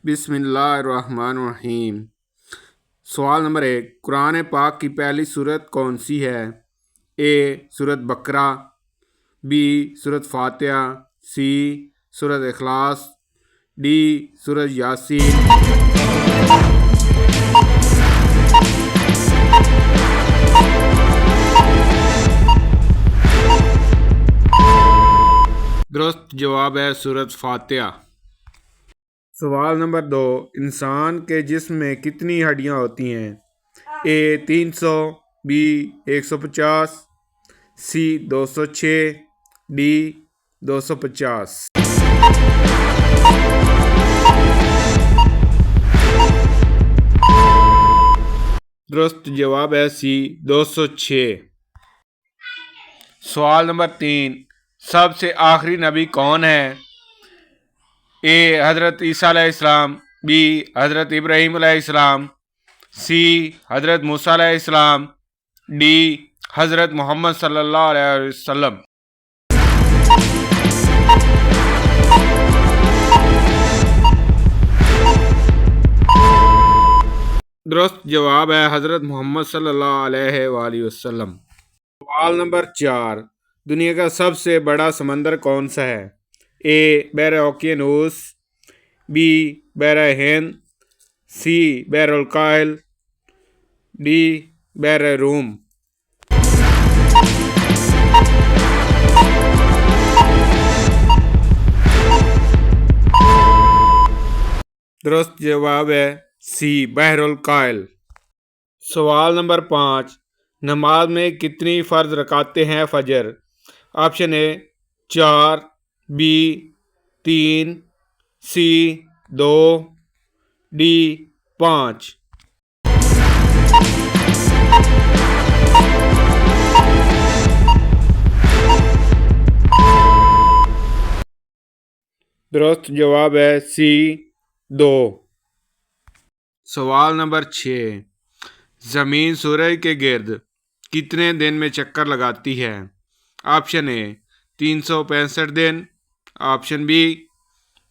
बिस्मिल्लाहिर्रहमानिर्रहीम। सवाल नंबर 1, कुरान पाक की पहली सूरत कौन सी है? ए सूरत बकरा, बी सूरत फातिहा, सी सूरत इखलास, डी सूरत यासीन। दुरुस्त जवाब है सूरत फातिहा। सवाल नंबर 2, इंसान के जिस्म में कितनी हड्डियां होती हैं? ए 300, बी 150, सी 206, डी 250। दुरुस्त जवाब है सी 206। सवाल नंबर 3, सबसे आखिरी नबी कौन है? ए हज़रत ईसा अलैहिस्सलाम, बी हज़रत इब्राहीम अलैहिस्सलाम, सी हज़रत मूसा अलैहिस्सलाम, डी हज़रत मोहम्मद सल्लल्लाहु अलैहि वसल्लम। दुरुस्त जवाब है हज़रत मोहम्मद सल्लल्लाहु अलैहि वसल्लम। सवाल नंबर 4, दुनिया का सबसे बड़ा समंदर कौन सा है? ए बहर ओकियानूस, बी बहर हिंद, सी बहरुल काहिल, डी बहर रूम। दुरुस्त जवाब है सी बहरुल काहिल। सवाल नंबर 5, नमाज में कितनी फ़र्ज रकातें हैं फजर? Option A 4, B 3, C 2, D 5। दुरुस्त जवाब है सी 2। सवाल नंबर 6, ज़मीन सूरज के गिर्द कितने दिन में चक्कर लगाती है? ऑप्शन ए 365 दिन, ऑप्शन बी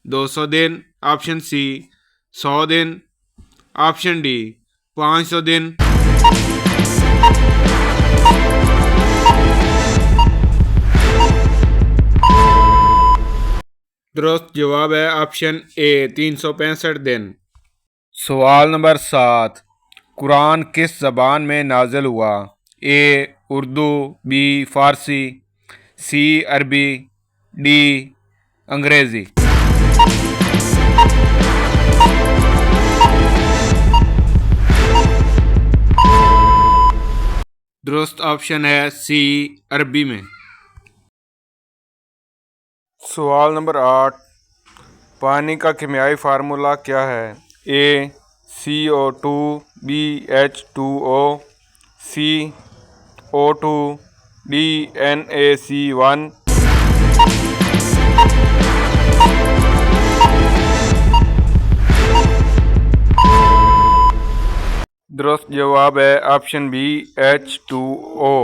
200 दिन, ऑप्शन सी 100 दिन, ऑप्शन डी 500 दिन। दुरुस्त जवाब है ऑप्शन ए 365 दिन। सवाल नंबर 7, कुरान किस ज़बान में नाज़िल हुआ? ए उर्दू, बी फ़ारसी, सी अरबी, डी अंग्रेज़ी। दुरुस्त ऑप्शन है सी अरबी में। सवाल नंबर 8, पानी का कीमियाई फार्मूला क्या है? ए CO2, बी H2O, सी O2, डी NaC1। दुरुस्त जवाब है ऑप्शन बी H2O।